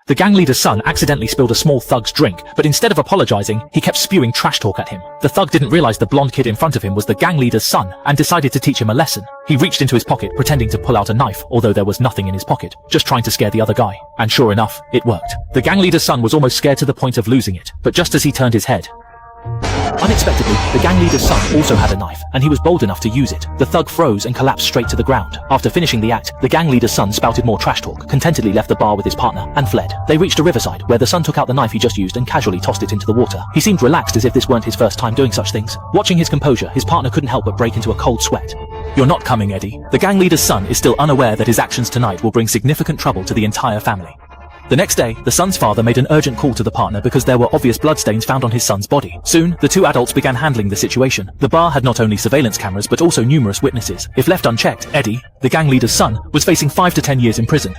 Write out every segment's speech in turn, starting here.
The gang leader's son accidentally spilled a small thug's drink, but instead of apologizing, he kept spewing trash talk at him. The thug didn't realize the blonde kid in front of him was the gang leader's son and decided to teach him a lesson. He reached into his pocket pretending to pull out a knife, although there was nothing in his pocket, just trying to scare the other guy. And sure enough, it worked. The gang leader's son was almost scared to the point of losing it, but just as he turned his head, unexpectedly, the gang leader's son also had a knife, and he was bold enough to use it. The thug froze and collapsed straight to the ground. After finishing the act, the gang leader's son spouted more trash talk, contentedly left the bar with his partner, and fled. They reached a riverside, where the son took out the knife he just used and casually tossed it into the water. He seemed relaxed as if this weren't his first time doing such things. Watching his composure, his partner couldn't help but break into a cold sweat. "You're not coming, Eddie." The gang leader's son is still unaware that his actions tonight will bring significant trouble to the entire family. The next day, the son's father made an urgent call to the partner because there were obvious bloodstains found on his son's body. Soon, the two adults began handling the situation. The bar had not only surveillance cameras but also numerous witnesses. If left unchecked, Eddie, the gang leader's son, was facing 5 to 10 years in prison.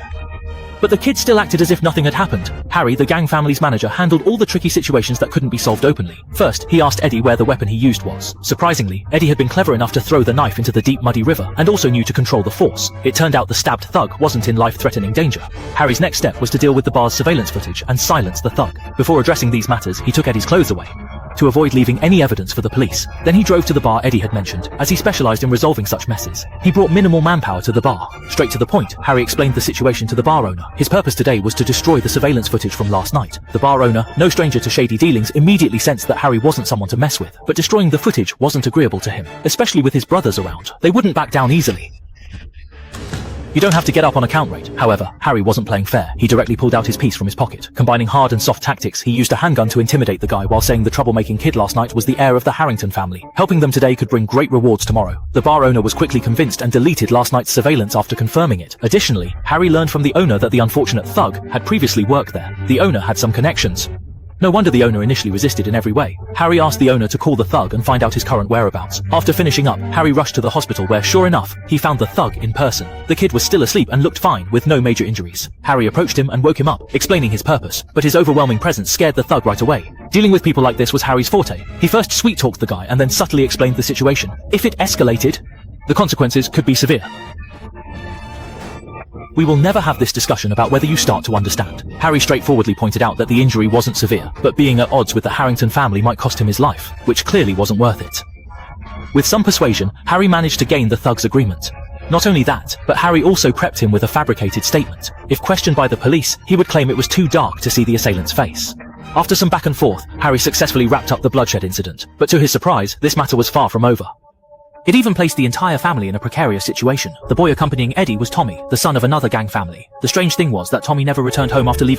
But the kids still acted as if nothing had happened. Harry, the gang family's manager, handled all the tricky situations that couldn't be solved openly. First, he asked Eddie where the weapon he used was. Surprisingly, Eddie had been clever enough to throw the knife into the deep muddy river, and also knew to control the force. It turned out the stabbed thug wasn't in life-threatening danger. Harry's next step was to deal with the bar's surveillance footage and silence the thug. Before addressing these matters, he took Eddie's clothes away, to avoid leaving any evidence for the police. Then he drove to the bar Eddie had mentioned, as he specialized in resolving such messes. He brought minimal manpower to the bar. Straight to the point, Harry explained the situation to the bar owner. His purpose today was to destroy the surveillance footage from last night. The bar owner, no stranger to shady dealings, immediately sensed that Harry wasn't someone to mess with. But destroying the footage wasn't agreeable to him, especially with his brothers around. They wouldn't back down easily. You don't have to get up on a count rate. However, Harry wasn't playing fair. He directly pulled out his piece from his pocket. Combining hard and soft tactics, he used a handgun to intimidate the guy while saying the troublemaking kid last night was the heir of the Harrington family. Helping them today could bring great rewards tomorrow. The bar owner was quickly convinced and deleted last night's surveillance after confirming it. Additionally, Harry learned from the owner that the unfortunate thug had previously worked there. The owner had some connections. No wonder the owner initially resisted in every way. Harry asked the owner to call the thug and find out his current whereabouts. After finishing up, Harry rushed to the hospital where, sure enough, he found the thug in person. The kid was still asleep and looked fine, with no major injuries. Harry approached him and woke him up, explaining his purpose, but his overwhelming presence scared the thug right away. Dealing with people like this was Harry's forte. He first sweet-talked the guy and then subtly explained the situation. If it escalated, the consequences could be severe. "We will never have this discussion about whether you start to understand." Harry straightforwardly pointed out that the injury wasn't severe, but being at odds with the Harrington family might cost him his life, which clearly wasn't worth it. With some persuasion, Harry managed to gain the thug's agreement. Not only that, but Harry also prepped him with a fabricated statement. If questioned by the police, he would claim it was too dark to see the assailant's face. After some back and forth, Harry successfully wrapped up the bloodshed incident, but to his surprise, this matter was far from over. It even placed the entire family in a precarious situation. The boy accompanying Eddie was Tommy, the son of another gang family. The strange thing was that Tommy never returned home after leaving the